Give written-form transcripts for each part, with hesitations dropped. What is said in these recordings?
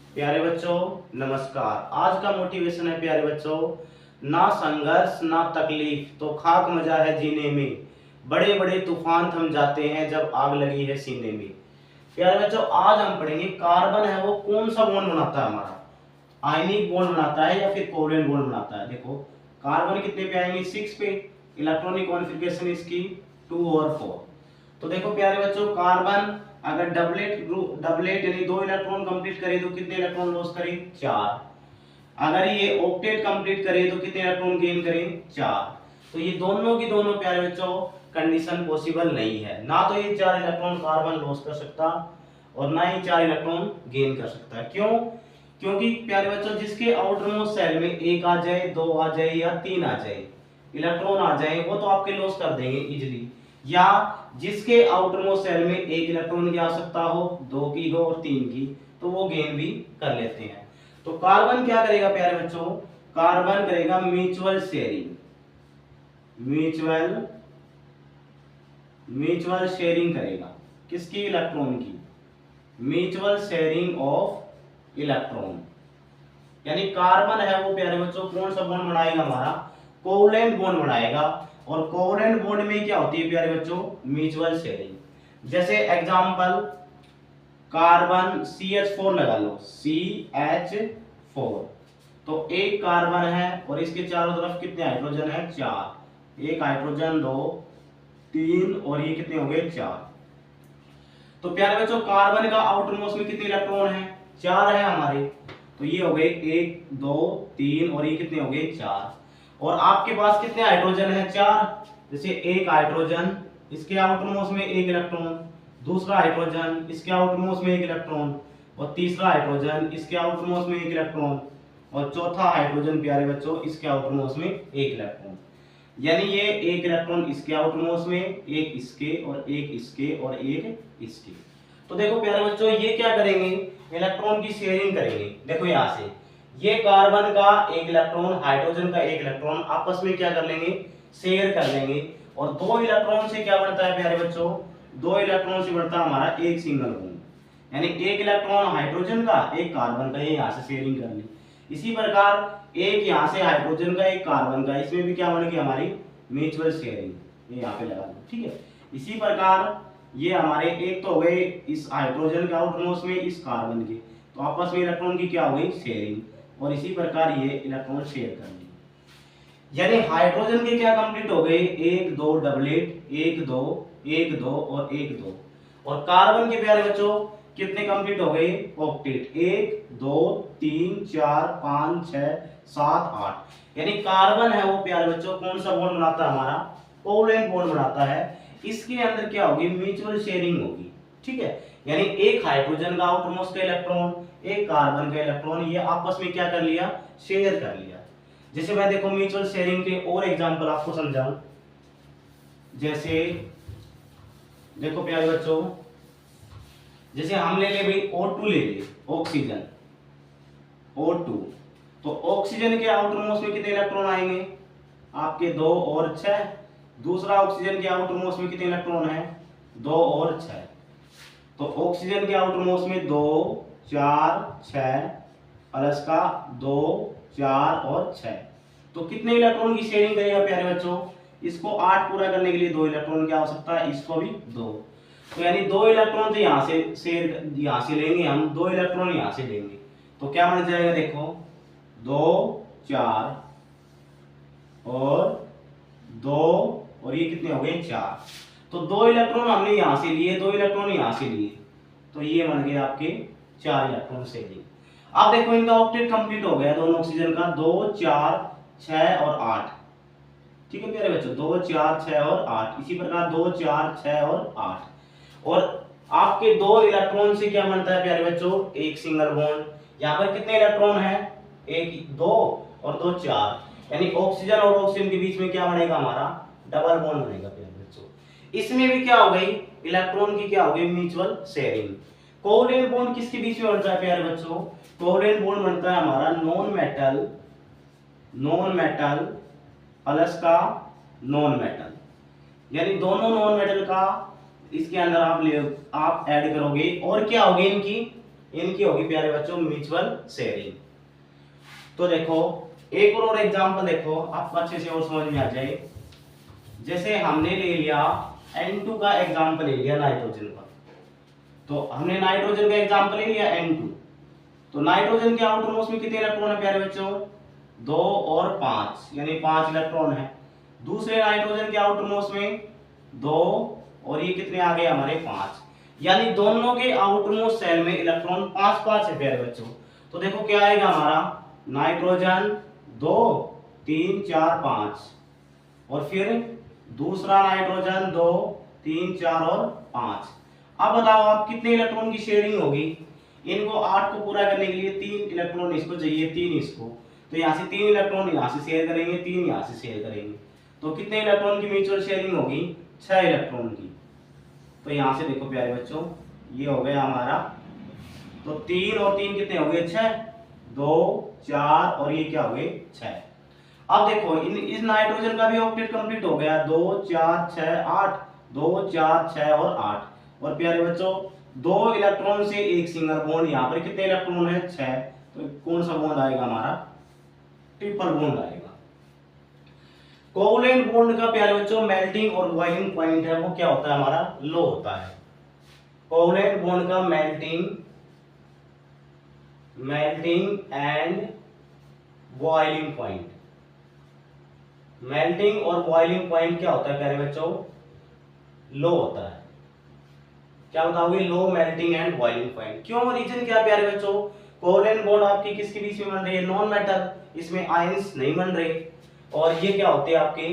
प्यारे बच्चों नमस्कार। आज का मोटिवेशन है प्यारे बच्चों, ना संघर्ष ना तकलीफ तो खाक मजा है जीने में, बड़े बड़े तूफान थम जाते हैं जब आग लगी है सीने में। प्यारे बच्चों आज हम पढ़ेंगे कार्बन है वो कौन सा बॉन्ड बनाता है हमारा, आयनिक बॉन्ड बनाता है या फिर कोवलेंट बॉन्ड बनाता है। देखो कार्बन कितने पे आएंगे 6 पे, इलेक्ट्रॉनिक कॉन्फ़िगरेशन इसकी 2 और 4। तो देखो प्यारे बच्चों कार्बन अगर डबलेट यानी 2 इलेक्ट्रॉन कंप्लीट करे तो कितने इलेक्ट्रॉन लॉस करे 4। अगर ये ऑक्टेट कंप्लीट करे तो कितने इलेक्ट्रॉन गेन करे 4। तो ये दोनों की दोनों प्यारे बच्चों कंडीशन पॉसिबल नहीं है, ना तो ये 4 इलेक्ट्रॉन कार्बन लॉस कर सकता और ना ही 4 इलेक्ट्रॉन गेन कर सकता। क्यों? क्योंकि प्यारे बच्चों जिसके आउटरमोस्ट सेल में 1 आ जाए, 2 आ जाए या 3 आ जाए इलेक्ट्रॉन आ जाए वो तो आपके लॉस कर देंगे इजीली, या जिसके आउटरमोस्ट सेल में 1 इलेक्ट्रॉन की आ सकता हो, 2 की हो और 3 की, तो वो गेन भी कर लेते हैं। तो कार्बन क्या करेगा प्यारे बच्चों, कार्बन करेगा mutual sharing, mutual mutual sharing करेगा किसकी, इलेक्ट्रॉन की, म्यूचुअल शेयरिंग ऑफ इलेक्ट्रॉन। यानी कार्बन है वो प्यारे बच्चों कौन सा बॉन्ड बनाएगा हमारा, कोवलेंट बॉन्ड बनाएगा। और कोवलेंट बॉन्ड में क्या होती है प्यारे बच्चों, म्यूचुअल शेयरिंग। जैसे एग्जांपल कार्बन CH4 लगा लो, CH4, तो एक कार्बन है और इसके चारों तरफ कितने हाइड्रोजन है 4, एक हाइड्रोजन 2 3 और ये कितने हो गए 4। तो प्यारे बच्चों कार्बन का आउटर मोस्ट में कितने इलेक्ट्रॉन है 4 है हमारे, तो ये हो गए 1 2 3 और ये कितने हो गए 4। और आपके पास कितने हाइड्रोजन है 4, जैसे एक हाइड्रोजन इसके आउटर मोस्ट में 1 इलेक्ट्रॉन, दूसरा हाइड्रोजन इसके आउटर मोस्ट में 1 इलेक्ट्रॉन और तीसरा हाइड्रोजन इसके आउटर मोस्ट में 1 इलेक्ट्रॉन और चौथा हाइड्रोजन प्यारे बच्चों इसके आउटर मोस्ट में 1 इलेक्ट्रॉन। यानी ये 1 इलेक्ट्रॉन इसके आउटर मोस्ट में, एक इसके और एक इसके और एक इसके। तो देखो प्यारे बच्चों ये क्या करेंगे, इलेक्ट्रॉन की शेयरिंग करेंगे। देखो यहाँ से ये कार्बन का 1 इलेक्ट्रॉन, हाइड्रोजन का 1 इलेक्ट्रॉन आपस में क्या कर लेंगे, शेयर कर लेंगे। और 2 इलेक्ट्रॉन से क्या बनता है प्यारे बच्चों, 2 इलेक्ट्रॉन से बनता है हमारा एक सिंगल बॉन्ड। यानी 1 इलेक्ट्रॉन हाइड्रोजन का, एक कार्बन का, ये यहाँ से शेयरिंग कर ली। इसी प्रकार एक यहाँ से हाइड्रोजन का, एक कार्बन का, इसमें भी क्या बनेगी हमारी म्यूचुअल शेयरिंग, ये यहाँ पे लगा दो, ठीक है। इसी प्रकार ये हमारे एक तो हो गए इस हाइड्रोजन के आउटरमोस्ट में, इस कार्बन के, तो आपस में इलेक्ट्रॉन की क्या हो गई शेयरिंग, और इसी प्रकार ये इलेक्ट्रॉन शेयर कर ली। यानी हाइड्रोजन के क्या कंप्लीट हो गए 1 2 डबलेट, 1 2 1 2 और 1 2। और कार्बन के प्यारे बच्चों कितने कंप्लीट हो गए ऑक्टेट, 1 2 3 4 5 6 7 8। यानी कार्बन है वो प्यारे बच्चों कौन सा बॉन्ड बनाता है हमारा, कोवलेंट बॉन्ड बनाता है। इसके अंदर क्या होगी, म्यूचुअल शेयरिंग होगी, ठीक है। यानी एक हाइड्रोजन का आउटरमोस्ट का इलेक्ट्रॉन, एक कार्बन का इलेक्ट्रॉन, ये आपस में क्या कर लिया, शेयर कर लिया। जैसे मैं देखो म्यूचुअल शेयरिंग के और एग्जांपल आपको समझाऊं। जैसे देखो प्यारे बच्चों, जैसे हम ले ले भाई O2 ले ले, ऑक्सीजन O2, तो ऑक्सीजन के आउटरमोस्ट में कितने इलेक्ट्रॉन आएंगे आपके 2 और 6। दूसरा ऑक्सीजन के आउटरमोस्ट में कितने इलेक्ट्रॉन है 2 और 6। तो ऑक्सीजन के आउटरमोस्ट में 2 4 6 प्लस का 2 4 और 6, तो कितने इलेक्ट्रॉन की शेयरिंग करेगा प्यारे बच्चों, इसको 8 पूरा करने के लिए 2 इलेक्ट्रॉन की आवश्यकता है, इसको भी 2। तो यानी 2 इलेक्ट्रॉन तो यहाँ से शेयर, यहाँ से लेंगे हम, 2 इलेक्ट्रॉन यहाँ से लेंगे, तो क्या बन जाएगा देखो 2 4 और 2 और ये कितने हो गए 4। तो 2 इलेक्ट्रॉन हमने यहाँ से लिए, 2 इलेक्ट्रॉन यहाँ से लिए, तो ये बन गए आपके 4 इलेक्ट्रॉन शेयरिंग। अब देखो इनका ऑक्टेट कंप्लीट हो गया दोनों ऑक्सीजन का, 2 4 6 और 8, ठीक है प्यारे बच्चों, 2 4 6 और 8। इसी प्रकार 2 4 6 और 8। और आपके 2 इलेक्ट्रॉन से क्या बनता है प्यारे बच्चों, एक सिंगल बॉन्ड। यहाँ पर कितने इलेक्ट्रॉन है, 1 2 और 2 4। यानी ऑक्सीजन और ऑक्सीजन के बीच में क्या बनेगा हमारा, डबल बॉन्ड बनेगा प्यारे बच्चों। इसमें भी क्या हो गई, इलेक्ट्रॉन की क्या हो गई म्यूचुअल शेयरिंग। कोवलेंट बॉन्ड किसके बीच में बनता है प्यारे बच्चों, कोवलेंट बॉन्ड बनता है हमारा नॉन मेटल प्लस का नॉन मेटल। यानी दोनों नॉन मेटल का इसके अंदर आप ऐड करोगे और क्या होगी इनकी इनकी होगी प्यारे बच्चों म्यूचुअल शेयरिंग। तो देखो एक और एग्जांपल देखो, आपको अच्छे से और समझ में आ जाए। जैसे हमने ले लिया N2 का एग्जांपल ले लिया नाइट्रोजन का, तो हमने नाइट्रोजन का एग्जांपल ले लिया N2। तो नाइट्रोजन के आउटर मोस्ट में कितने इलेक्ट्रॉन है प्यारे बच्चों? 2 और 5, यानी 5 इलेक्ट्रॉन है। दूसरे नाइट्रोजन के आउटर मोस्ट में 2 और ये कितने आ गए हमारे 5, यानी दोनों के आउटर मोस्ट सेल में इलेक्ट्रॉन 5-5 है प्यारे बच्चों। तो देखो क्या आएगा हमारा, नाइट्रोजन 2 3 4 5, और फिर दूसरा नाइट्रोजन 2 3 4 और 5। अब बताओ आप कितने इलेक्ट्रॉन की शेयरिंग होगी? इनको 8 को पूरा करने के लिए 3 इलेक्ट्रॉन इसको चाहिए, 3 इसको, तो यहाँ से 3 इलेक्ट्रॉन यहाँ से शेयर करेंगे, 3 यहाँ से शेयर करेंगे, तो कितने इलेक्ट्रॉन की म्यूचुअल शेयरिंग होगी? 6 इलेक्ट्रॉन की। तो यहाँ से देखो प्यारे बच्चों, ये हो गया हमारा, तो 3 और 3 कितने हो गए? 6, 2 4 और ये क्या हो गए? 6। अब देखो इस नाइट्रोजन का भी ऑक्टेट कंप्लीट हो गया, 2 4 6 8, 2 4 6 और 8। और प्यारे बच्चों 2 इलेक्ट्रॉन से एक सिंगल बॉन्ड, यहाँ पर कितने इलेक्ट्रॉन है? 6, तो कौन सा बॉन्ड आएगा हमारा? ट्रिपल बॉन्ड आएगा। कोवलेंट बॉन्ड का प्यारे बच्चों मेल्टिंग और बॉइलिंग पॉइंट है वो क्या होता है हमारा? लो होता है। कोवलेंट बॉन्ड का melting and boiling point, melting और बॉइलिंग पॉइंट क्या होता है प्यारे बच्चों? लो होता है। क्या बताओगे? लो, मेल्टिंग एंड बॉइलिंग पॉइंट। क्यों? रीजन क्या प्यारे बच्चों? कोवलेंट बॉन्ड आपकी किसके बीच में बन रही है? नॉन मेटल, इसमें आयंस नहीं बन रहे। और ये क्या होते हैं आपके?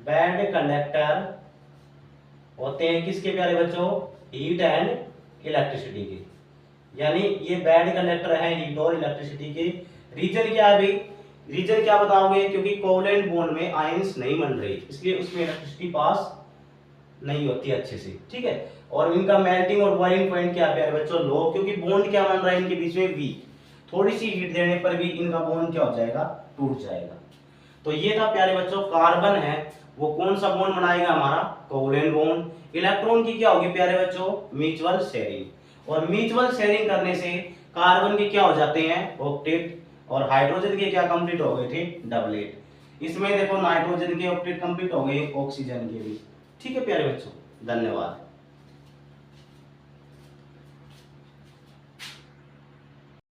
बैड कंडक्टर होते हैं किसके प्यारे बच्चों? हीट एंड इलेक्ट्रिसिटी के, यानी ये बैड कंडक्टर है हीट और इलेक्ट्रिसिटी के। रीजन क्या है भाई? रीजन क्या बताओगे? क्योंकि कोवलेंट बॉन्ड में आयंस नहीं बन रही, इसलिए उसमें इलेक्ट्रिसिटी पास नहीं होती अच्छे से, ठीक है। और इनका मेल्टिंग और बॉइलिंग पॉइंट क्या है प्यारे बच्चों? लो, क्योंकि बॉन्ड क्या बन रहा है इनके बीच में? वीक। थोड़ी सी हीट देने पर भी इनका बॉन्ड क्या हो जाएगा? टूट जाएगा। तो ये था प्यारे बच्चों, कार्बन है वो कौन सा बॉन्ड बनाएगा हमारा? Covalent bond. इलेक्ट्रॉन की क्या होगी प्यारे बच्चों? Mutual sharing. और म्यूचुअल शेयरिंग करने से कार्बन के क्या हो जाते हैं? ऑक्टेट। और हाइड्रोजन के क्या कंप्लीट हो गए थे? डबलेट। इसमें देखो नाइट्रोजन के ऑक्टेट कंप्लीट हो गए, ऑक्सीजन के भी। ठीक है प्यारे बच्चों, धन्यवाद।